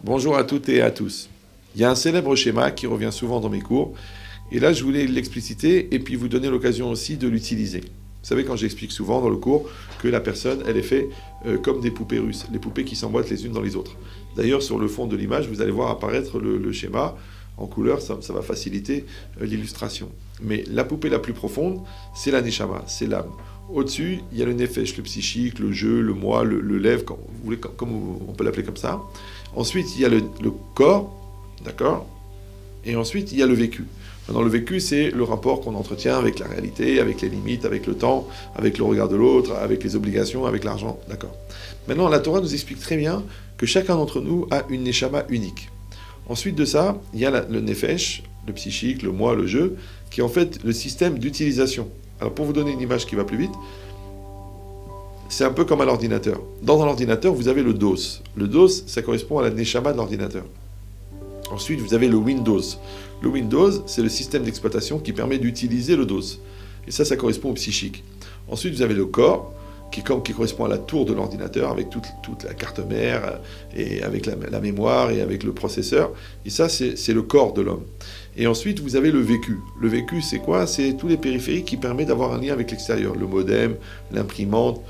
Bonjour à toutes et à tous. Il y a un célèbre schéma qui revient souvent dans mes cours, et là je voulais l'expliciter et puis vous donner l'occasion aussi de l'utiliser. Vous savez, quand j'explique souvent dans le cours que la personne, elle est faite comme des poupées russes, les poupées qui s'emboîtent les unes dans les autres. D'ailleurs, sur le fond de l'image, vous allez voir apparaître le schéma en couleur, ça va faciliter l'illustration. Mais la poupée la plus profonde, c'est la neshama, c'est l'âme. Au-dessus, il y a le nefesh, le psychique, le jeu, le moi, le lève, comme vous voulez, comme on peut l'appeler comme ça. Ensuite, il y a le corps, d'accord ? Et ensuite, il y a le vécu. Maintenant, le vécu, c'est le rapport qu'on entretient avec la réalité, avec les limites, avec le temps, avec le regard de l'autre, avec les obligations, avec l'argent, d'accord ? Maintenant, la Torah nous explique très bien que chacun d'entre nous a une neshama unique. Ensuite de ça, il y a le nefesh, le psychique, le moi, le jeu, qui est en fait le système d'utilisation. Alors, pour vous donner une image qui va plus vite, c'est un peu comme à l'ordinateur. Dans un ordinateur, vous avez le DOS. Le DOS, ça correspond à la neshama de l'ordinateur. Ensuite, vous avez le Windows. Le Windows, c'est le système d'exploitation qui permet d'utiliser le DOS. Et ça correspond au psychique. Ensuite, vous avez le corps, qui correspond à la tour de l'ordinateur, avec toute la carte mère, et avec la mémoire, et avec le processeur. Et ça, c'est le corps de l'homme. Et ensuite, vous avez le vécu. Le vécu, c'est quoi ? C'est tous les périphériques qui permettent d'avoir un lien avec l'extérieur. Le modem, l'imprimante,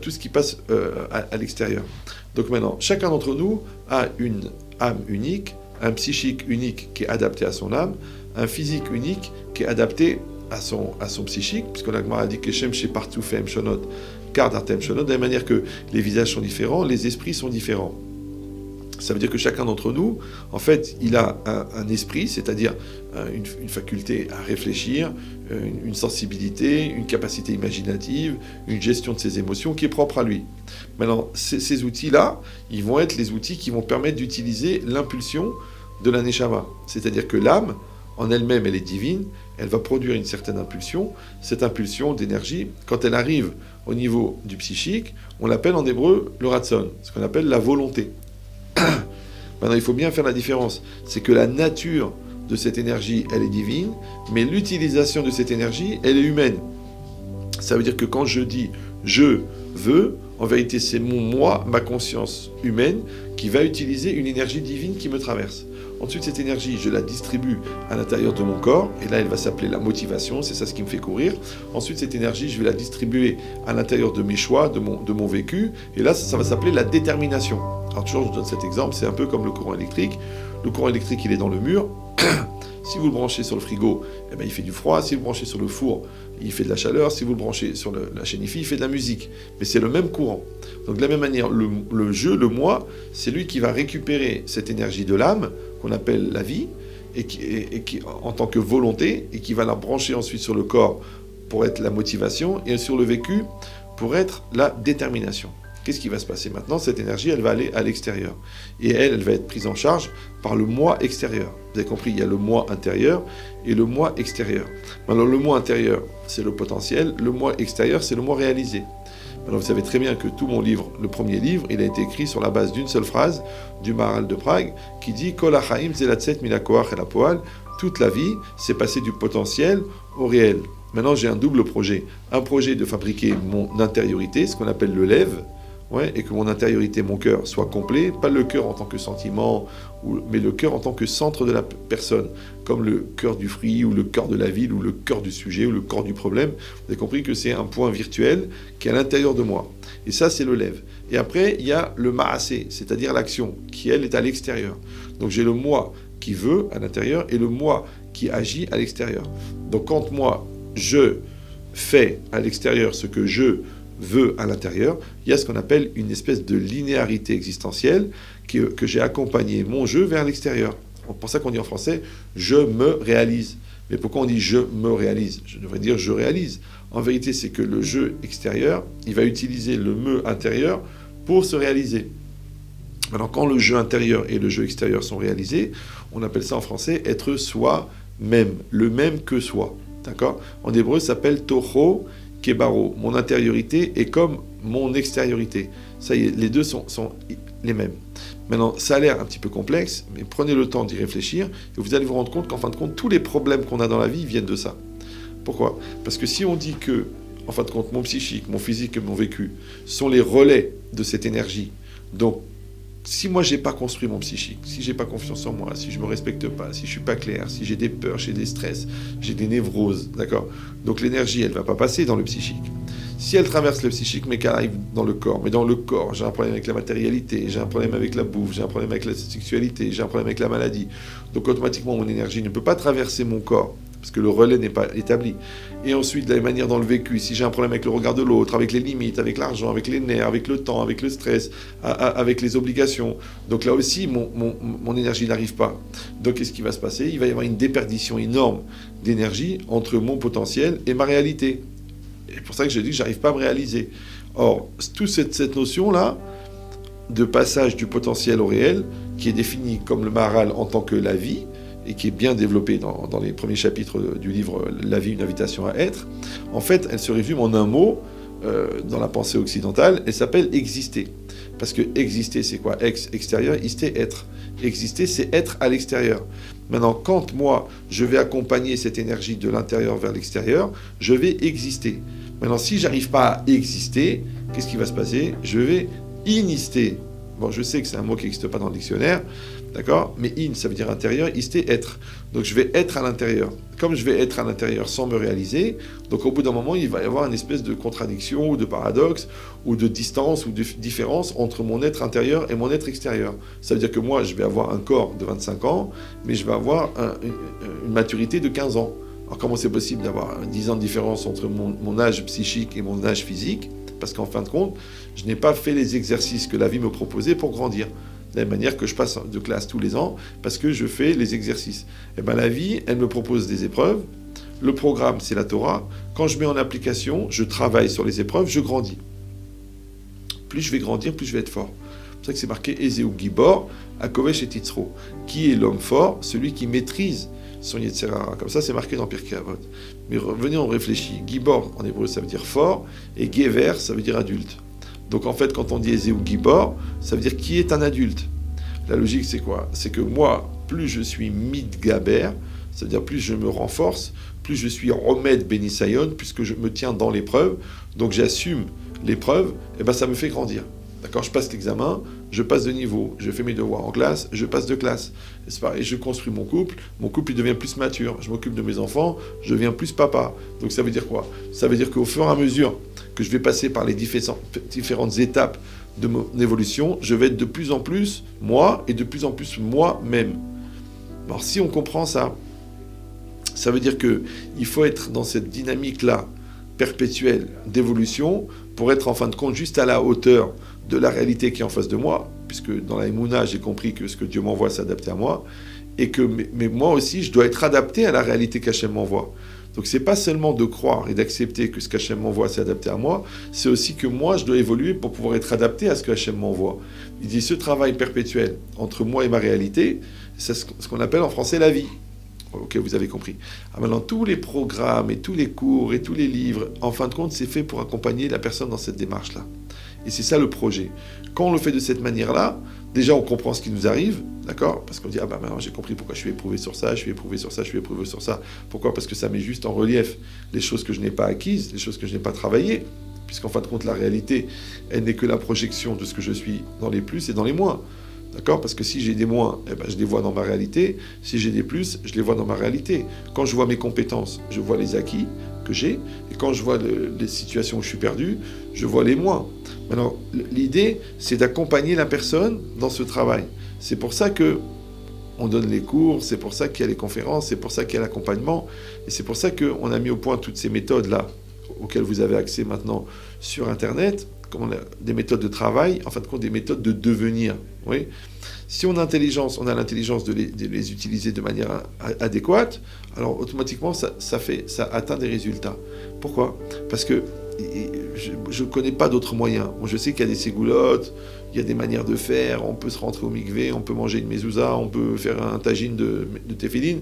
tout ce qui passe à l'extérieur. Donc maintenant, chacun d'entre nous a une âme unique, un psychique unique qui est adapté à son âme, un physique unique qui est adapté à son psychique, puisque l'Agmara a dit que Shem chez partout fait Shonot, car d'Artem Shonot, de la manière que les visages sont différents, les esprits sont différents. Ça veut dire que chacun d'entre nous, en fait, il a un esprit, c'est-à-dire une faculté à réfléchir, une sensibilité, une capacité imaginative, une gestion de ses émotions qui est propre à lui. Maintenant, ces outils-là, ils vont être les outils qui vont permettre d'utiliser l'impulsion de la neshama. C'est-à-dire que l'âme, en elle-même, elle est divine, elle va produire une certaine impulsion. Cette impulsion d'énergie, quand elle arrive au niveau du psychique, on l'appelle en hébreu le ratson, ce qu'on appelle la volonté. Maintenant, il faut bien faire la différence. C'est que la nature de cette énergie, elle est divine, mais l'utilisation de cette énergie, elle est humaine. Ça veut dire que quand je dis « je veux », en vérité, c'est mon moi, ma conscience humaine, qui va utiliser une énergie divine qui me traverse. Ensuite, cette énergie, je la distribue à l'intérieur de mon corps, et là, elle va s'appeler la motivation, c'est ça ce qui me fait courir. Ensuite, cette énergie, je vais la distribuer à l'intérieur de mes choix, de mon vécu, et là, ça va s'appeler la détermination. Alors, toujours, je vous donne cet exemple, c'est un peu comme le courant électrique. Le courant électrique, il est dans le mur. Si vous le branchez sur le frigo, eh ben, il fait du froid. Si vous le branchez sur le four, il fait de la chaleur. Si vous le branchez sur la chaîne IFI, il fait de la musique. Mais c'est le même courant. Donc de la même manière, le jeu, le moi, c'est lui qui va récupérer cette énergie de l'âme, qu'on appelle la vie, et qui en tant que volonté, et qui va la brancher ensuite sur le corps pour être la motivation, et sur le vécu pour être la détermination. Qu'est-ce qui va se passer maintenant ? Cette énergie, elle va aller à l'extérieur. Et elle va être prise en charge par le moi extérieur. Vous avez compris, il y a le moi intérieur et le moi extérieur. Alors le moi intérieur, c'est le potentiel. Le moi extérieur, c'est le moi réalisé. Alors vous savez très bien que tout mon livre, le premier livre, il a été écrit sur la base d'une seule phrase du Maharal de Prague qui dit « Kol hachaim zelatset min hakoach el hapoal » toute la vie, c'est passer du potentiel au réel. Maintenant, j'ai un double projet. Un projet de fabriquer mon intériorité, ce qu'on appelle le lève, et que mon intériorité, mon cœur, soit complet, pas le cœur en tant que sentiment, mais le cœur en tant que centre de la personne, comme le cœur du fruit, ou le cœur de la ville, ou le cœur du sujet, ou le cœur du problème. Vous avez compris que c'est un point virtuel qui est à l'intérieur de moi. Et ça, c'est le lève. Et après, il y a le maasé, c'est-à-dire l'action, qui, elle, est à l'extérieur. Donc j'ai le moi qui veut à l'intérieur, et le moi qui agit à l'extérieur. Donc quand moi, je fais à l'extérieur ce que je veut à l'intérieur, il y a ce qu'on appelle une espèce de linéarité existentielle que j'ai accompagné mon jeu vers l'extérieur. C'est pour ça qu'on dit en français « je me réalise ». Mais pourquoi on dit « je me réalise » ? Je devrais dire « je réalise ». En vérité, c'est que le jeu extérieur, il va utiliser le « me » intérieur pour se réaliser. Maintenant, quand le jeu intérieur et le jeu extérieur sont réalisés, on appelle ça en français « être soi-même », le même que soi. D'accord ? En hébreu, ça s'appelle « toho » Kebaro, mon intériorité est comme mon extériorité. Ça y est, les deux sont les mêmes. Maintenant, ça a l'air un petit peu complexe, mais prenez le temps d'y réfléchir et vous allez vous rendre compte qu'en fin de compte, tous les problèmes qu'on a dans la vie viennent de ça. Pourquoi ? Parce que si on dit que, en fin de compte, mon psychique, mon physique et mon vécu sont les relais de cette énergie, donc Si moi, j'ai pas construit mon psychique, si j'ai pas confiance en moi, si je me respecte pas, si je suis pas clair, si j'ai des peurs, j'ai des stress, j'ai des névroses, d'accord? Donc l'énergie, elle va pas passer dans le psychique. Si elle traverse le psychique, mais qu'elle arrive dans le corps, mais dans le corps, j'ai un problème avec la matérialité, j'ai un problème avec la bouffe, j'ai un problème avec la sexualité, j'ai un problème avec la maladie. Donc automatiquement, mon énergie ne peut pas traverser mon corps, parce que le relais n'est pas établi. Et ensuite, de la même manière dans le vécu, si j'ai un problème avec le regard de l'autre, avec les limites, avec l'argent, avec les nerfs, avec le temps, avec le stress, avec les obligations, donc là aussi, mon énergie n'arrive pas. Donc qu'est-ce qui va se passer? Il va y avoir une déperdition énorme d'énergie entre mon potentiel et ma réalité. C'est pour ça que je dis que je n'arrive pas à me réaliser. Or, toute cette notion-là de passage du potentiel au réel, qui est définie comme le Maharal en tant que la vie, et qui est bien développée dans les premiers chapitres du livre « La vie, une invitation à être », en fait, elle se résume en un mot, dans la pensée occidentale, elle s'appelle « exister ». Parce que exister, c'est quoi? Extérieur, ister, être. Exister, c'est être à l'extérieur. Maintenant, quand moi, je vais accompagner cette énergie de l'intérieur vers l'extérieur, je vais exister. Maintenant, si j'arrive pas à exister, qu'est-ce qui va se passer? Je vais inister. Bon, je sais que c'est un mot qui n'existe pas dans le dictionnaire, d'accord? Mais in, ça veut dire intérieur, ister, être. Donc, je vais être à l'intérieur. Comme je vais être à l'intérieur sans me réaliser, donc au bout d'un moment, il va y avoir une espèce de contradiction ou de paradoxe ou de distance ou de différence entre mon être intérieur et mon être extérieur. Ça veut dire que moi, je vais avoir un corps de 25 ans, mais je vais avoir une maturité de 15 ans. Alors comment c'est possible d'avoir 10 ans de différence entre mon âge psychique et mon âge physique? Parce qu'en fin de compte, je n'ai pas fait les exercices que la vie me proposait pour grandir. De la même manière que je passe de classe tous les ans, parce que je fais les exercices. Et bien la vie, elle me propose des épreuves. Le programme, c'est la Torah. Quand je mets en application, je travaille sur les épreuves, je grandis. Plus je vais grandir, plus je vais être fort. C'est pour ça que c'est marqué Ezeu Gibor, Akovesh et Titzro. Qui est l'homme fort? Celui qui maîtrise son Yetzer Hara. Comme ça, c'est marqué dans Pirkei Avot. Mais revenez, on réfléchit. Gibor, en hébreu, ça veut dire fort, et Gever, ça veut dire adulte. Donc en fait, quand on dit Ezeu Gibor, ça veut dire qui est un adulte. La logique, c'est quoi? C'est que moi, plus je suis Midgaber, c'est-à-dire plus je me renforce, plus je suis Romed Benisayon, puisque je me tiens dans l'épreuve, donc j'assume l'épreuve, et ben ça me fait grandir. D'accord, je passe l'examen, je passe de niveau, je fais mes devoirs en classe, je passe de classe. Et c'est pareil, je construis mon couple il devient plus mature, je m'occupe de mes enfants, je deviens plus papa. Donc ça veut dire quoi? Ça veut dire qu'au fur et à mesure que je vais passer par les différentes étapes de mon évolution, je vais être de plus en plus moi et de plus en plus moi-même. Alors si on comprend ça, ça veut dire qu'il faut être dans cette dynamique-là perpétuelle d'évolution pour être en fin de compte juste à la hauteur de la réalité qui est en face de moi, puisque dans la Emouna, j'ai compris que ce que Dieu m'envoie, c'est adapté à moi, et que mais moi aussi, je dois être adapté à la réalité qu'Hachem m'envoie. Donc c'est pas seulement de croire et d'accepter que ce qu'Hachem m'envoie, c'est adapté à moi, c'est aussi que moi, je dois évoluer pour pouvoir être adapté à ce que Hachem m'envoie. Il dit, ce travail perpétuel entre moi et ma réalité, c'est ce qu'on appelle en français la vie. Ok, vous avez compris. Alors maintenant, tous les programmes et tous les cours et tous les livres, en fin de compte, c'est fait pour accompagner la personne dans cette démarche-là. Et c'est ça le projet. Quand on le fait de cette manière-là, déjà on comprend ce qui nous arrive, d'accord? Parce qu'on dit, ah bah maintenant j'ai compris pourquoi je suis éprouvé sur ça, je suis éprouvé sur ça, je suis éprouvé sur ça. Pourquoi? Parce que ça met juste en relief les choses que je n'ai pas acquises, les choses que je n'ai pas travaillées. Puisqu'en fin de compte, la réalité, elle n'est que la projection de ce que je suis dans les plus et dans les moins. D'accord? Parce que si j'ai des moins, eh ben, je les vois dans ma réalité. Si j'ai des plus, je les vois dans ma réalité. Quand je vois mes compétences, je vois les acquis que j'ai. Et quand je vois les situations où je suis perdu, je vois les moins. Maintenant, l'idée, c'est d'accompagner la personne dans ce travail. C'est pour ça que on donne les cours, c'est pour ça qu'il y a les conférences, c'est pour ça qu'il y a l'accompagnement. Et c'est pour ça qu'on a mis au point toutes ces méthodes-là, auxquelles vous avez accès maintenant sur Internet, comme des méthodes de travail, en fin de compte des méthodes de devenir. Oui. Si on a l'intelligence de les utiliser de manière adéquate, alors automatiquement ça atteint des résultats. Pourquoi? Parce que je ne connais pas d'autres moyens. Bon, je sais qu'il y a des ségoulottes, il y a des manières de faire, on peut se rentrer au mikvé, on peut manger une mezouza, on peut faire un tagine de tefillin,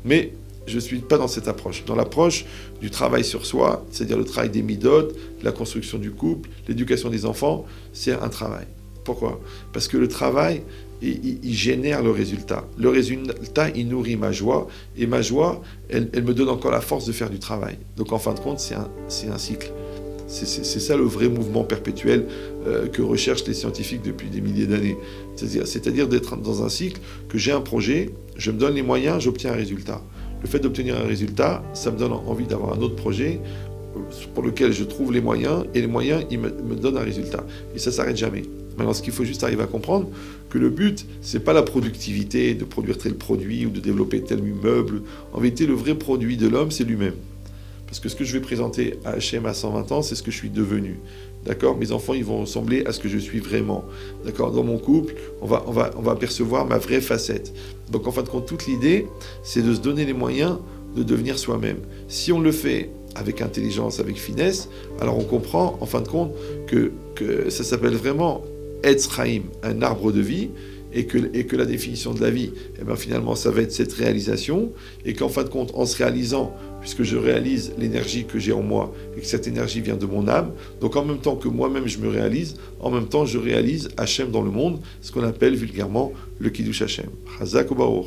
mais je ne suis pas dans cette approche. Dans l'approche du travail sur soi, c'est-à-dire le travail des midot, la construction du couple, l'éducation des enfants, c'est un travail. Pourquoi? Parce que le travail, il génère le résultat. Le résultat, il nourrit ma joie, et ma joie, elle me donne encore la force de faire du travail. Donc en fin de compte, c'est un cycle. C'est ça le vrai mouvement perpétuel que recherchent les scientifiques depuis des milliers d'années. C'est-à-dire d'être dans un cycle que j'ai un projet, je me donne les moyens, j'obtiens un résultat. Le fait d'obtenir un résultat, ça me donne envie d'avoir un autre projet pour lequel je trouve les moyens, et les moyens, ils me donnent un résultat. Et ça ne s'arrête jamais. Maintenant, ce qu'il faut juste arriver à comprendre, que le but, c'est pas la productivité, de produire tel produit ou de développer tel immeuble. En vérité, le vrai produit de l'homme, c'est lui-même. Parce que ce que je vais présenter à Hachem à 120 ans, c'est ce que je suis devenu. D'accord ? Mes enfants, ils vont ressembler à ce que je suis vraiment. D'accord ? Dans mon couple, on va percevoir ma vraie facette. Donc, en fin de compte, toute l'idée, c'est de se donner les moyens de devenir soi-même. Si on le fait avec intelligence, avec finesse, alors on comprend, en fin de compte, que ça s'appelle vraiment Etz Chaim, un arbre de vie, et que la définition de la vie, finalement, ça va être cette réalisation, et qu'en fin de compte, en se réalisant, puisque je réalise l'énergie que j'ai en moi, et que cette énergie vient de mon âme, donc en même temps que moi-même je me réalise, en même temps je réalise Hachem dans le monde, ce qu'on appelle vulgairement le Kiddush Hachem. Chazak ou Baruch.